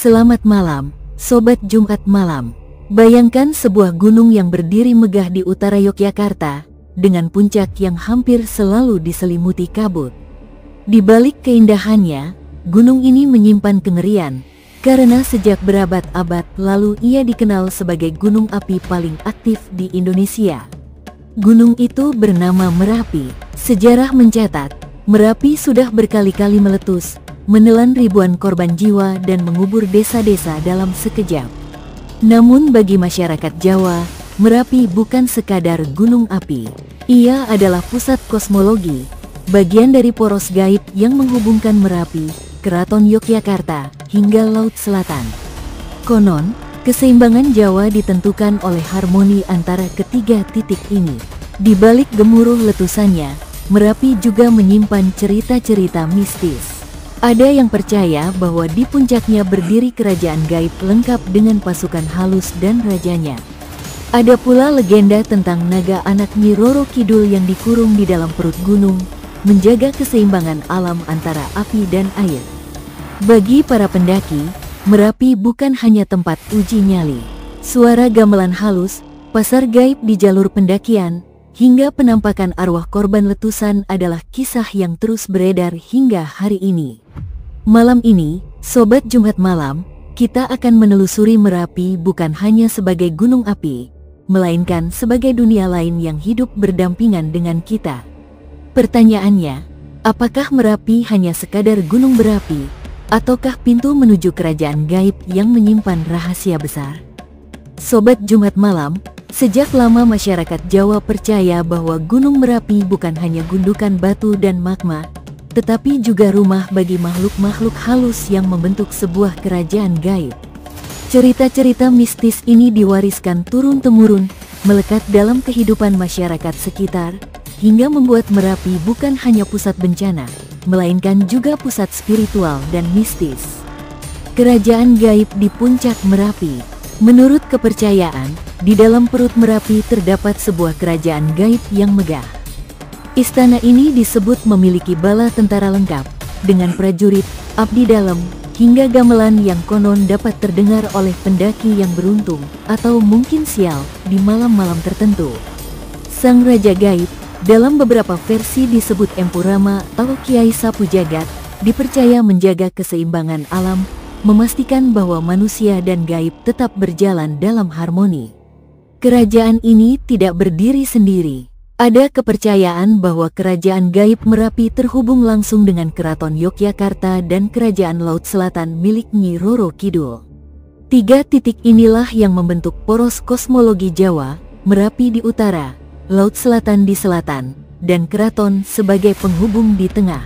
Selamat malam, Sobat Jumat Malam. Bayangkan sebuah gunung yang berdiri megah di utara Yogyakarta, dengan puncak yang hampir selalu diselimuti kabut. Di balik keindahannya, gunung ini menyimpan kengerian, karena sejak berabad-abad lalu ia dikenal sebagai gunung api paling aktif di Indonesia. Gunung itu bernama Merapi. Sejarah mencatat, Merapi sudah berkali-kali meletus, menelan ribuan korban jiwa dan mengubur desa-desa dalam sekejap. Namun bagi masyarakat Jawa, Merapi bukan sekadar gunung api. Ia adalah pusat kosmologi, bagian dari poros gaib yang menghubungkan Merapi, Keraton Yogyakarta, hingga Laut Selatan. Konon, keseimbangan Jawa ditentukan oleh harmoni antara ketiga titik ini. Di balik gemuruh letusannya, Merapi juga menyimpan cerita-cerita mistis. Ada yang percaya bahwa di puncaknya berdiri kerajaan gaib lengkap dengan pasukan halus dan rajanya. Ada pula legenda tentang naga anak Nyi Roro Kidul yang dikurung di dalam perut gunung, menjaga keseimbangan alam antara api dan air. Bagi para pendaki, Merapi bukan hanya tempat uji nyali. Suara gamelan halus, pasar gaib di jalur pendakian, hingga penampakan arwah korban letusan adalah kisah yang terus beredar hingga hari ini. Malam ini, Sobat Jumat Malam, kita akan menelusuri Merapi bukan hanya sebagai gunung api, melainkan sebagai dunia lain yang hidup berdampingan dengan kita. Pertanyaannya, apakah Merapi hanya sekadar gunung berapi, ataukah pintu menuju kerajaan gaib yang menyimpan rahasia besar? Sobat Jumat Malam, sejak lama masyarakat Jawa percaya bahwa Gunung Merapi bukan hanya gundukan batu dan magma, tetapi juga rumah bagi makhluk-makhluk halus yang membentuk sebuah kerajaan gaib. Cerita-cerita mistis ini diwariskan turun-temurun, melekat dalam kehidupan masyarakat sekitar, hingga membuat Merapi bukan hanya pusat bencana, melainkan juga pusat spiritual dan mistis. Kerajaan gaib di puncak Merapi. Menurut kepercayaan, di dalam perut Merapi terdapat sebuah kerajaan gaib yang megah. Istana ini disebut memiliki bala tentara lengkap, dengan prajurit, abdi dalam, hingga gamelan yang konon dapat terdengar oleh pendaki yang beruntung, atau mungkin sial, di malam-malam tertentu. Sang Raja Gaib, dalam beberapa versi disebut Empu Rama atau Kiai Sapu Jagat, dipercaya menjaga keseimbangan alam, memastikan bahwa manusia dan gaib tetap berjalan dalam harmoni. Kerajaan ini tidak berdiri sendiri. Ada kepercayaan bahwa kerajaan gaib Merapi terhubung langsung dengan Keraton Yogyakarta dan Kerajaan Laut Selatan milik Nyi Roro Kidul. Tiga titik inilah yang membentuk poros kosmologi Jawa, Merapi di utara, Laut Selatan di selatan, dan Keraton sebagai penghubung di tengah.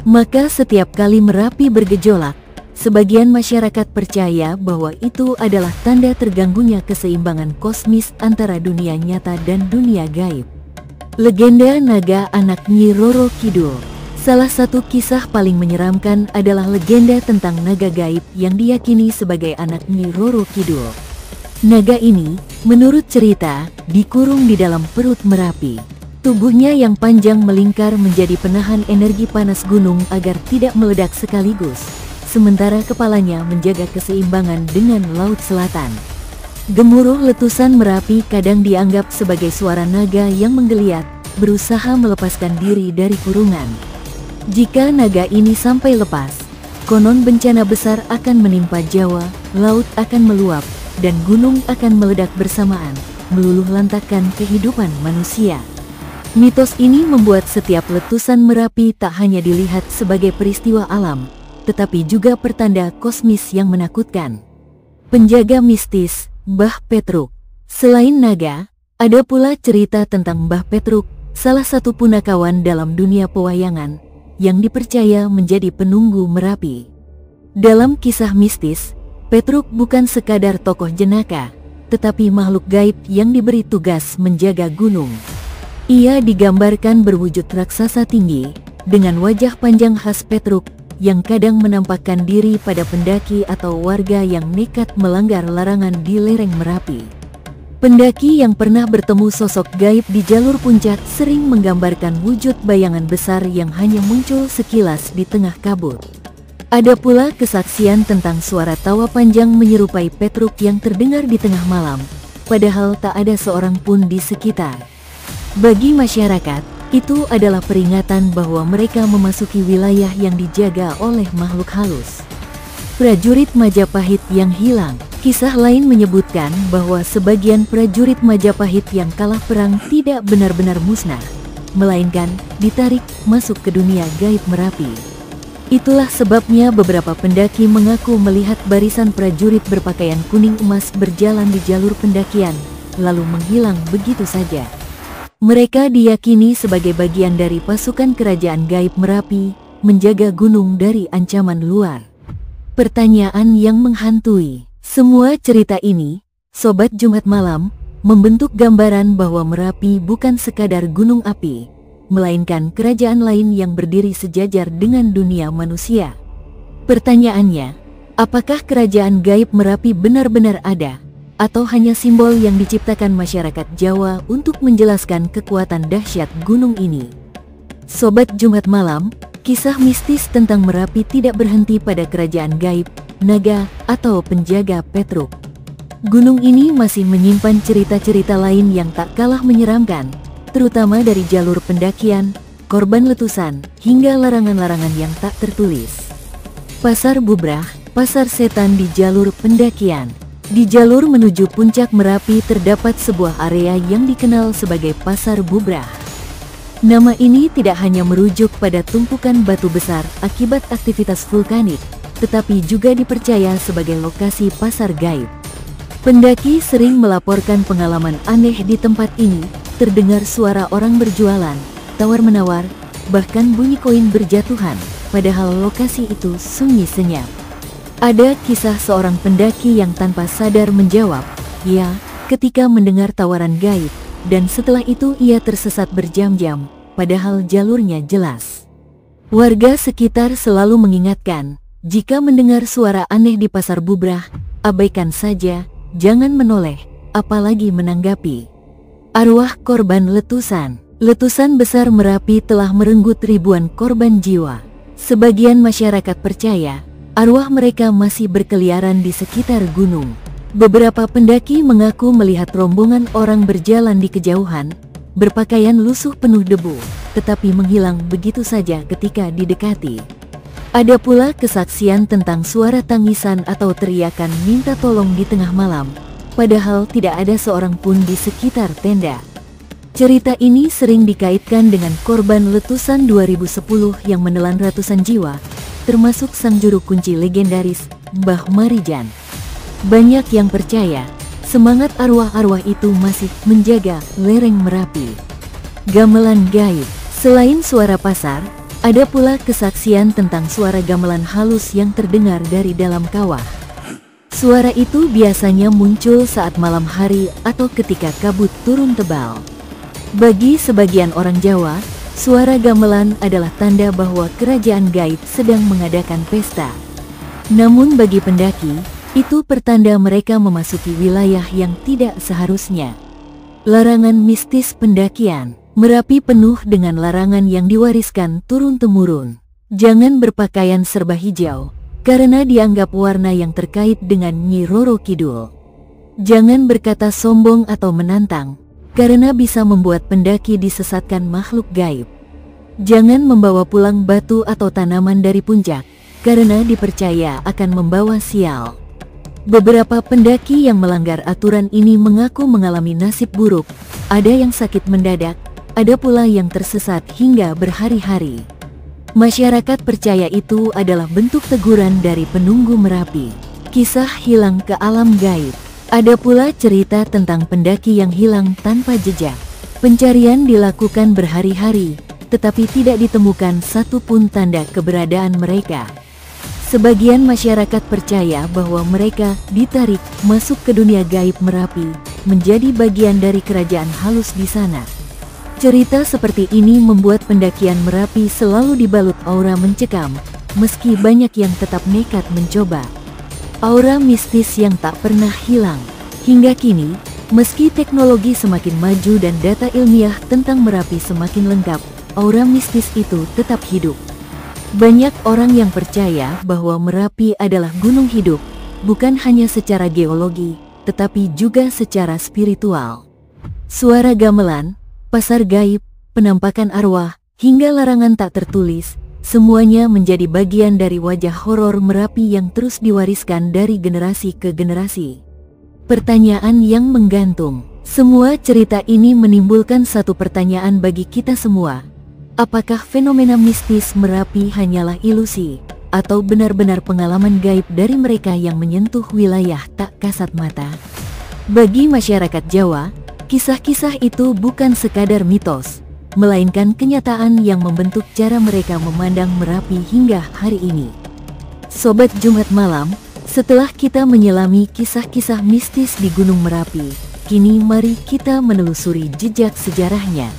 Maka setiap kali Merapi bergejolak, sebagian masyarakat percaya bahwa itu adalah tanda terganggunya keseimbangan kosmis antara dunia nyata dan dunia gaib. Legenda naga anak Nyi Roro Kidul. Salah satu kisah paling menyeramkan adalah legenda tentang naga gaib yang diyakini sebagai anak Nyi Roro Kidul. Naga ini, menurut cerita, dikurung di dalam perut Merapi. Tubuhnya yang panjang melingkar menjadi penahan energi panas gunung agar tidak meledak sekaligus, sementara kepalanya menjaga keseimbangan dengan Laut Selatan. Gemuruh letusan Merapi kadang dianggap sebagai suara naga yang menggeliat, berusaha melepaskan diri dari kurungan. Jika naga ini sampai lepas, konon bencana besar akan menimpa Jawa, laut akan meluap, dan gunung akan meledak bersamaan, meluluh lantakkan kehidupan manusia. Mitos ini membuat setiap letusan Merapi tak hanya dilihat sebagai peristiwa alam, tetapi juga pertanda kosmis yang menakutkan. Penjaga mistis, Mbah Petruk. Selain naga, ada pula cerita tentang Mbah Petruk, salah satu punakawan dalam dunia pewayangan, yang dipercaya menjadi penunggu Merapi. Dalam kisah mistis, Petruk bukan sekadar tokoh jenaka, tetapi makhluk gaib yang diberi tugas menjaga gunung. Ia digambarkan berwujud raksasa tinggi, dengan wajah panjang khas Petruk, yang kadang menampakkan diri pada pendaki atau warga yang nekat melanggar larangan di lereng Merapi. Pendaki yang pernah bertemu sosok gaib di jalur puncak sering menggambarkan wujud bayangan besar yang hanya muncul sekilas di tengah kabut. Ada pula kesaksian tentang suara tawa panjang menyerupai Petruk yang terdengar di tengah malam, padahal tak ada seorang pun di sekitar. Bagi masyarakat, itu adalah peringatan bahwa mereka memasuki wilayah yang dijaga oleh makhluk halus. Prajurit Majapahit yang hilang. Kisah lain menyebutkan bahwa sebagian prajurit Majapahit yang kalah perang tidak benar-benar musnah, melainkan ditarik masuk ke dunia gaib Merapi. Itulah sebabnya beberapa pendaki mengaku melihat barisan prajurit berpakaian kuning emas berjalan di jalur pendakian, lalu menghilang begitu saja. Mereka diyakini sebagai bagian dari pasukan kerajaan gaib Merapi, menjaga gunung dari ancaman luar. Pertanyaan yang menghantui. Semua cerita ini, Sobat Jumat Malam, membentuk gambaran bahwa Merapi bukan sekadar gunung api, melainkan kerajaan lain yang berdiri sejajar dengan dunia manusia. Pertanyaannya, apakah kerajaan gaib Merapi benar-benar ada, atau hanya simbol yang diciptakan masyarakat Jawa untuk menjelaskan kekuatan dahsyat gunung ini? Sobat Jumat Malam, kisah mistis tentang Merapi tidak berhenti pada kerajaan gaib, naga, atau penjaga Petruk. Gunung ini masih menyimpan cerita-cerita lain yang tak kalah menyeramkan, terutama dari jalur pendakian, korban letusan, hingga larangan-larangan yang tak tertulis. Pasar Bubrah, pasar setan di jalur pendakian. Di jalur menuju puncak Merapi terdapat sebuah area yang dikenal sebagai Pasar Bubrah. Nama ini tidak hanya merujuk pada tumpukan batu besar akibat aktivitas vulkanik, tetapi juga dipercaya sebagai lokasi pasar gaib. Pendaki sering melaporkan pengalaman aneh di tempat ini. Terdengar suara orang berjualan, tawar-menawar, bahkan bunyi koin berjatuhan, padahal lokasi itu sunyi senyap. Ada kisah seorang pendaki yang tanpa sadar menjawab, "Ya," ketika mendengar tawaran gaib, dan setelah itu ia tersesat berjam-jam, padahal jalurnya jelas. Warga sekitar selalu mengingatkan, jika mendengar suara aneh di Pasar Bubrah, abaikan saja, jangan menoleh, apalagi menanggapi. Arwah korban letusan. Letusan besar Merapi telah merenggut ribuan korban jiwa. Sebagian masyarakat percaya, arwah mereka masih berkeliaran di sekitar gunung. Beberapa pendaki mengaku melihat rombongan orang berjalan di kejauhan, berpakaian lusuh penuh debu, tetapi menghilang begitu saja ketika didekati. Ada pula kesaksian tentang suara tangisan atau teriakan minta tolong di tengah malam, padahal tidak ada seorang pun di sekitar tenda. Cerita ini sering dikaitkan dengan korban letusan 2010 yang menelan ratusan jiwa, termasuk sang juru kunci legendaris, Mbah Marijan. Banyak yang percaya, semangat arwah-arwah itu masih menjaga lereng Merapi. Gamelan gaib. Selain suara pasar, ada pula kesaksian tentang suara gamelan halus yang terdengar dari dalam kawah. Suara itu biasanya muncul saat malam hari atau ketika kabut turun tebal. Bagi sebagian orang Jawa, suara gamelan adalah tanda bahwa kerajaan gaib sedang mengadakan pesta. Namun bagi pendaki, itu pertanda mereka memasuki wilayah yang tidak seharusnya. Larangan mistis pendakian. Merapi penuh dengan larangan yang diwariskan turun-temurun. Jangan berpakaian serba hijau, karena dianggap warna yang terkait dengan Nyi Roro Kidul. Jangan berkata sombong atau menantang, karena bisa membuat pendaki disesatkan makhluk gaib. Jangan membawa pulang batu atau tanaman dari puncak, karena dipercaya akan membawa sial. Beberapa pendaki yang melanggar aturan ini mengaku mengalami nasib buruk, ada yang sakit mendadak, ada pula yang tersesat hingga berhari-hari. Masyarakat percaya itu adalah bentuk teguran dari penunggu Merapi. Kisah hilang ke alam gaib. Ada pula cerita tentang pendaki yang hilang tanpa jejak. Pencarian dilakukan berhari-hari, tetapi tidak ditemukan satupun tanda keberadaan mereka. Sebagian masyarakat percaya bahwa mereka ditarik masuk ke dunia gaib Merapi, menjadi bagian dari kerajaan halus di sana. Cerita seperti ini membuat pendakian Merapi selalu dibalut aura mencekam, meski banyak yang tetap nekat mencoba. Aura mistis yang tak pernah hilang. Hingga kini, meski teknologi semakin maju dan data ilmiah tentang Merapi semakin lengkap, aura mistis itu tetap hidup. Banyak orang yang percaya bahwa Merapi adalah gunung hidup, bukan hanya secara geologi, tetapi juga secara spiritual. Suara gamelan, pasar gaib, penampakan arwah, hingga larangan tak tertulis, semuanya menjadi bagian dari wajah horor Merapi yang terus diwariskan dari generasi ke generasi. Pertanyaan yang menggantung. Semua cerita ini menimbulkan satu pertanyaan bagi kita semua. Apakah fenomena mistis Merapi hanyalah ilusi, atau benar-benar pengalaman gaib dari mereka yang menyentuh wilayah tak kasat mata? Bagi masyarakat Jawa, kisah-kisah itu bukan sekadar mitos, melainkan kenyataan yang membentuk cara mereka memandang Merapi hingga hari ini. Sobat Jumat Malam, setelah kita menyelami kisah-kisah mistis di Gunung Merapi, kini mari kita menelusuri jejak sejarahnya.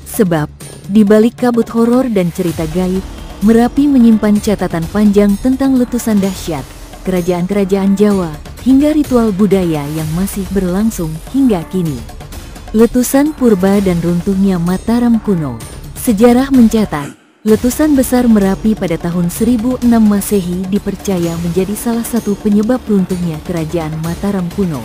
Sebab, di balik kabut horor dan cerita gaib, Merapi menyimpan catatan panjang tentang letusan dahsyat, kerajaan-kerajaan Jawa, hingga ritual budaya yang masih berlangsung hingga kini. Letusan purba dan runtuhnya Mataram kuno. Sejarah mencatat, letusan besar Merapi pada tahun 1006 Masehi dipercaya menjadi salah satu penyebab runtuhnya kerajaan Mataram kuno.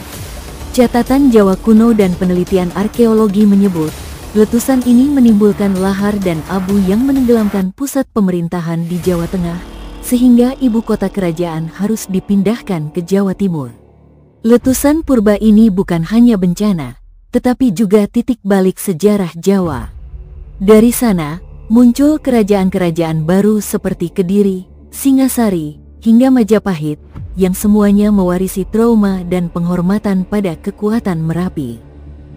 Catatan Jawa kuno dan penelitian arkeologi menyebut, letusan ini menimbulkan lahar dan abu yang menenggelamkan pusat pemerintahan di Jawa Tengah, sehingga ibu kota kerajaan harus dipindahkan ke Jawa Timur. Letusan purba ini bukan hanya bencana, tetapi juga titik balik sejarah Jawa. Dari sana, muncul kerajaan-kerajaan baru seperti Kediri, Singasari, hingga Majapahit, yang semuanya mewarisi trauma dan penghormatan pada kekuatan Merapi.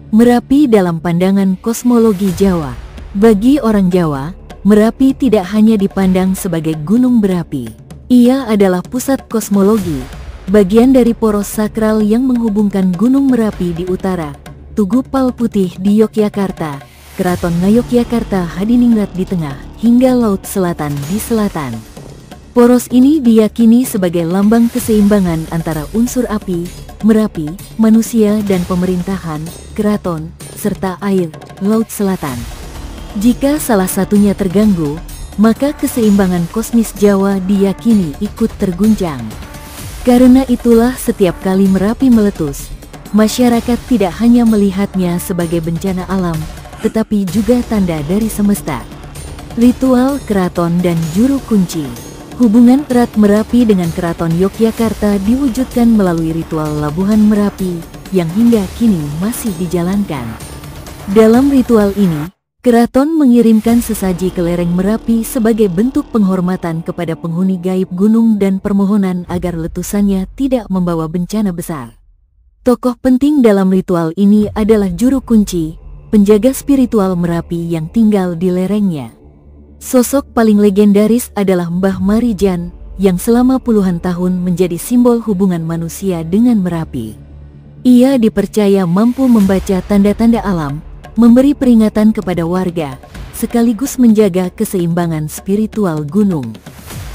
Merapi dalam pandangan kosmologi Jawa. Bagi orang Jawa, Merapi tidak hanya dipandang sebagai gunung berapi. Ia adalah pusat kosmologi, bagian dari poros sakral yang menghubungkan Gunung Merapi di utara, Tugu Palputih di Yogyakarta, Keraton Ngayogyakarta Hadiningrat di tengah, hingga Laut Selatan di selatan. Poros ini diyakini sebagai lambang keseimbangan antara unsur api, Merapi, manusia dan pemerintahan, keraton, serta air, Laut Selatan. Jika salah satunya terganggu, maka keseimbangan kosmis Jawa diyakini ikut terguncang. Karena itulah setiap kali Merapi meletus, masyarakat tidak hanya melihatnya sebagai bencana alam, tetapi juga tanda dari semesta. Ritual keraton dan juru kunci. Hubungan erat Merapi dengan Keraton Yogyakarta diwujudkan melalui ritual Labuhan Merapi, yang hingga kini masih dijalankan. Dalam ritual ini, keraton mengirimkan sesaji ke lereng Merapi sebagai bentuk penghormatan kepada penghuni gaib gunung dan permohonan agar letusannya tidak membawa bencana besar. Tokoh penting dalam ritual ini adalah juru kunci, penjaga spiritual Merapi yang tinggal di lerengnya. Sosok paling legendaris adalah Mbah Marijan, yang selama puluhan tahun menjadi simbol hubungan manusia dengan Merapi. Ia dipercaya mampu membaca tanda-tanda alam, memberi peringatan kepada warga, sekaligus menjaga keseimbangan spiritual gunung.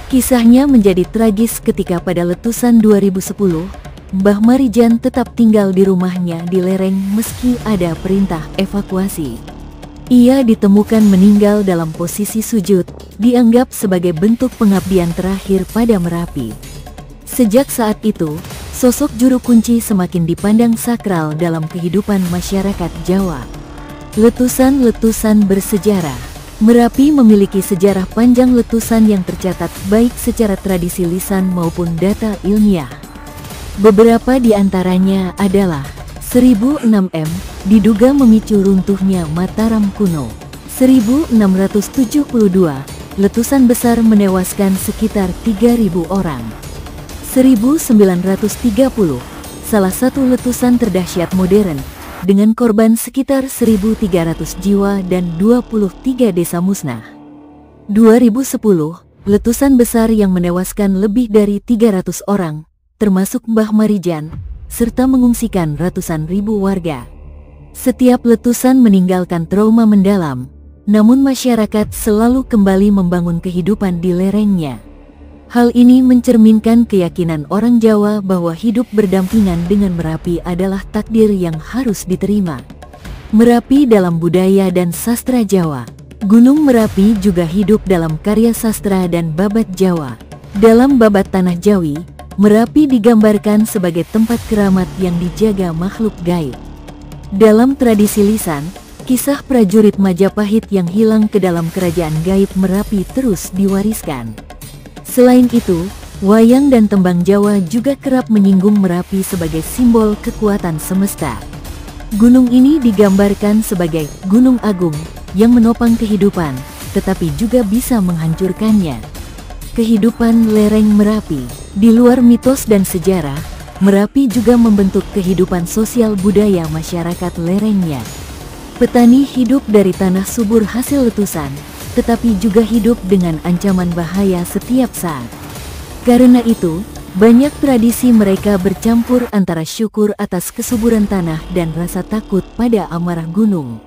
Kisahnya menjadi tragis ketika pada letusan 2010, Mbah Marijan tetap tinggal di rumahnya di lereng meski ada perintah evakuasi. Ia ditemukan meninggal dalam posisi sujud, dianggap sebagai bentuk pengabdian terakhir pada Merapi. Sejak saat itu, sosok juru kunci semakin dipandang sakral dalam kehidupan masyarakat Jawa. Letusan-letusan bersejarah. Merapi memiliki sejarah panjang letusan yang tercatat baik secara tradisi lisan maupun data ilmiah. Beberapa di antaranya adalah 1006M, diduga memicu runtuhnya Mataram kuno. 1672, letusan besar menewaskan sekitar 3.000 orang. 1930, salah satu letusan terdahsyat modern, dengan korban sekitar 1.300 jiwa dan 23 desa musnah. 2010, letusan besar yang menewaskan lebih dari 300 orang, termasuk Mbah Marijan, serta mengungsikan ratusan ribu warga. Setiap letusan meninggalkan trauma mendalam, namun masyarakat selalu kembali membangun kehidupan di lerengnya. Hal ini mencerminkan keyakinan orang Jawa bahwa hidup berdampingan dengan Merapi adalah takdir yang harus diterima. Merapi dalam budaya dan sastra Jawa. Gunung Merapi juga hidup dalam karya sastra dan babat Jawa. Dalam babat Tanah Jawi, Merapi digambarkan sebagai tempat keramat yang dijaga makhluk gaib. Dalam tradisi lisan, kisah prajurit Majapahit yang hilang ke dalam kerajaan gaib Merapi terus diwariskan. Selain itu, wayang dan tembang Jawa juga kerap menyinggung Merapi sebagai simbol kekuatan semesta. Gunung ini digambarkan sebagai gunung agung yang menopang kehidupan, tetapi juga bisa menghancurkannya. Kehidupan lereng Merapi. Di luar mitos dan sejarah, Merapi juga membentuk kehidupan sosial budaya masyarakat lerengnya. Petani hidup dari tanah subur hasil letusan, tetapi juga hidup dengan ancaman bahaya setiap saat. Karena itu, banyak tradisi mereka bercampur antara syukur atas kesuburan tanah dan rasa takut pada amarah gunung.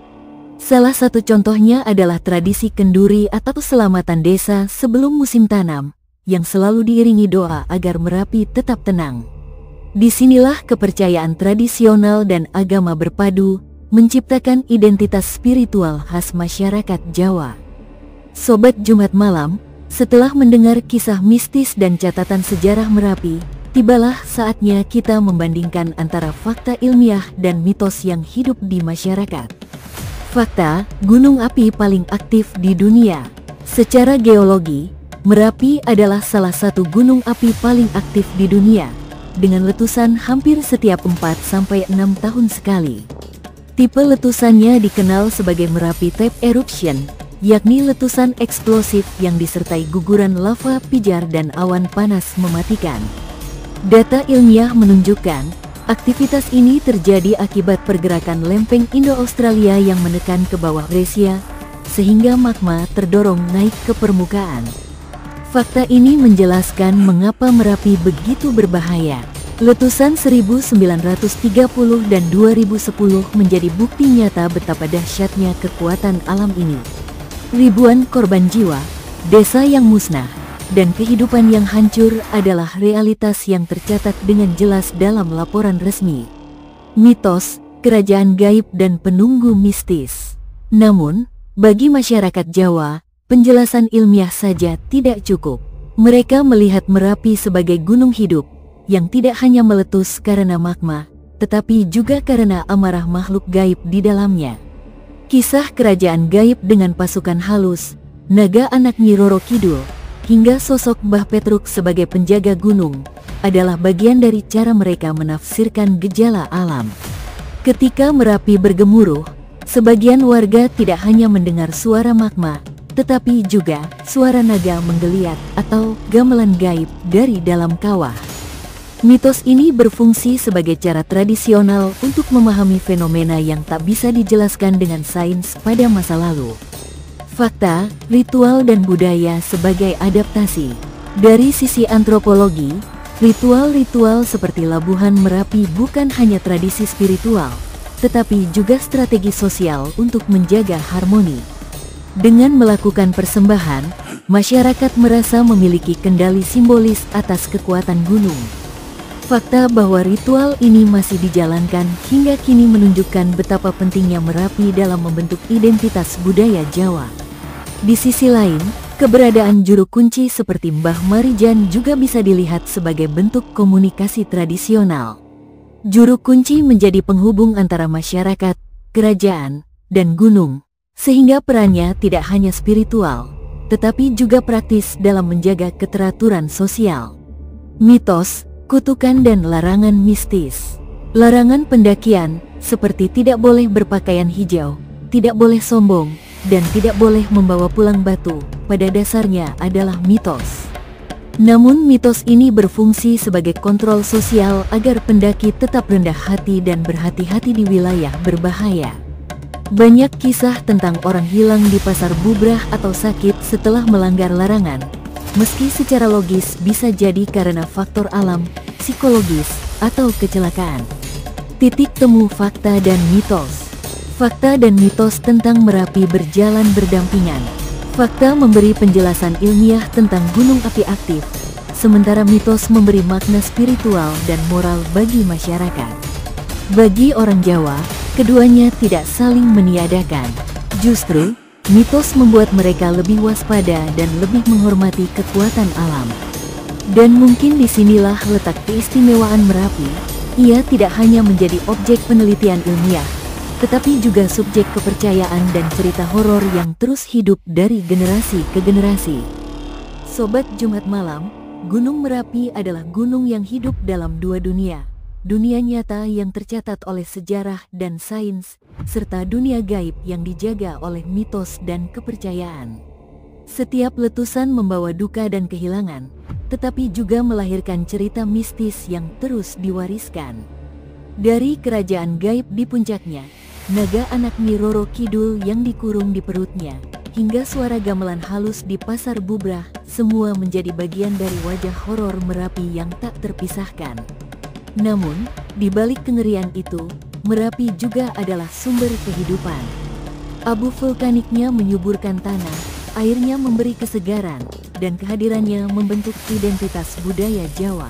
Salah satu contohnya adalah tradisi kenduri atau selamatan desa sebelum musim tanam, yang selalu diiringi doa agar Merapi tetap tenang. Disinilah kepercayaan tradisional dan agama berpadu, menciptakan identitas spiritual khas masyarakat Jawa. Sobat Jumat Malam, setelah mendengar kisah mistis dan catatan sejarah Merapi, tibalah saatnya kita membandingkan antara fakta ilmiah dan mitos yang hidup di masyarakat. Fakta, gunung api paling aktif di dunia. Secara geologi, Merapi adalah salah satu gunung api paling aktif di dunia, dengan letusan hampir setiap 4-6 tahun sekali. Tipe letusannya dikenal sebagai Merapi Type Eruption, yakni letusan eksplosif yang disertai guguran lava pijar dan awan panas mematikan. Data ilmiah menunjukkan, aktivitas ini terjadi akibat pergerakan lempeng Indo-Australia yang menekan ke bawah Grecia, sehingga magma terdorong naik ke permukaan. Fakta ini menjelaskan mengapa Merapi begitu berbahaya. Letusan 1930 dan 2010 menjadi bukti nyata betapa dahsyatnya kekuatan alam ini. Ribuan korban jiwa, desa yang musnah, dan kehidupan yang hancur adalah realitas yang tercatat dengan jelas dalam laporan resmi. Mitos, kerajaan gaib dan penunggu mistis. Namun, bagi masyarakat Jawa, penjelasan ilmiah saja tidak cukup. Mereka melihat Merapi sebagai gunung hidup, yang tidak hanya meletus karena magma, tetapi juga karena amarah makhluk gaib di dalamnya. Kisah kerajaan gaib dengan pasukan halus, naga anak Nyi Roro Kidul, hingga sosok Mbah Petruk sebagai penjaga gunung, adalah bagian dari cara mereka menafsirkan gejala alam. Ketika Merapi bergemuruh, sebagian warga tidak hanya mendengar suara magma, tetapi juga suara naga menggeliat atau gamelan gaib dari dalam kawah. Mitos ini berfungsi sebagai cara tradisional untuk memahami fenomena yang tak bisa dijelaskan dengan sains pada masa lalu. Fakta, ritual dan budaya sebagai adaptasi. Dari sisi antropologi, ritual-ritual seperti labuhan Merapi bukan hanya tradisi spiritual, tetapi juga strategi sosial untuk menjaga harmoni. Dengan melakukan persembahan, masyarakat merasa memiliki kendali simbolis atas kekuatan gunung. Fakta bahwa ritual ini masih dijalankan hingga kini menunjukkan betapa pentingnya Merapi dalam membentuk identitas budaya Jawa. Di sisi lain, keberadaan juru kunci seperti Mbah Marijan juga bisa dilihat sebagai bentuk komunikasi tradisional. Juru kunci menjadi penghubung antara masyarakat, kerajaan, dan gunung, sehingga perannya tidak hanya spiritual, tetapi juga praktis dalam menjaga keteraturan sosial. Mitos, kutukan dan larangan mistis. Larangan pendakian, seperti tidak boleh berpakaian hijau, tidak boleh sombong, dan tidak boleh membawa pulang batu, pada dasarnya adalah mitos. Namun mitos ini berfungsi sebagai kontrol sosial agar pendaki tetap rendah hati dan berhati-hati di wilayah berbahaya. Banyak kisah tentang orang hilang di pasar bubrah atau sakit setelah melanggar larangan, meski secara logis bisa jadi karena faktor alam, psikologis, atau kecelakaan. Titik temu fakta dan mitos. Fakta dan mitos tentang Merapi berjalan berdampingan. Fakta memberi penjelasan ilmiah tentang gunung api aktif, sementara mitos memberi makna spiritual dan moral bagi masyarakat. Bagi orang Jawa, keduanya tidak saling meniadakan. Justru, Mitos membuat mereka lebih waspada dan lebih menghormati kekuatan alam. Dan mungkin disinilah letak keistimewaan Merapi. Ia tidak hanya menjadi objek penelitian ilmiah, tetapi juga subjek kepercayaan dan cerita horor yang terus hidup dari generasi ke generasi. Sobat Jumat Malam, Gunung Merapi adalah gunung yang hidup dalam dua dunia. Dunia nyata yang tercatat oleh sejarah dan sains, serta dunia gaib yang dijaga oleh mitos dan kepercayaan. Setiap letusan membawa duka dan kehilangan, tetapi juga melahirkan cerita mistis yang terus diwariskan. Dari kerajaan gaib di puncaknya, naga anak Nyi Roro Kidul yang dikurung di perutnya, hingga suara gamelan halus di Pasar Bubrah, semua menjadi bagian dari wajah horor Merapi yang tak terpisahkan. Namun, di balik kengerian itu, Merapi juga adalah sumber kehidupan. Abu vulkaniknya menyuburkan tanah, airnya memberi kesegaran, dan kehadirannya membentuk identitas budaya Jawa.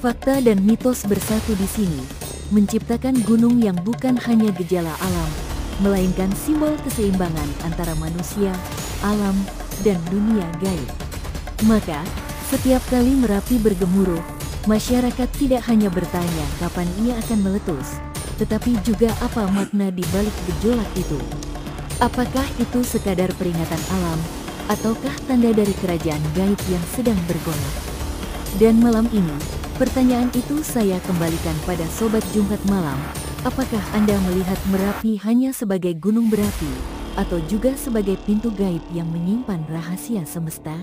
Fakta dan mitos bersatu di sini, menciptakan gunung yang bukan hanya gejala alam, melainkan simbol keseimbangan antara manusia, alam, dan dunia gaib. Maka, setiap kali Merapi bergemuruh, masyarakat tidak hanya bertanya kapan ia akan meletus, tetapi juga apa makna di balik gejolak itu. Apakah itu sekadar peringatan alam, ataukah tanda dari kerajaan gaib yang sedang bergolak? Dan malam ini, pertanyaan itu saya kembalikan pada Sobat Jumat Malam. Apakah Anda melihat Merapi hanya sebagai gunung berapi, atau juga sebagai pintu gaib yang menyimpan rahasia semesta?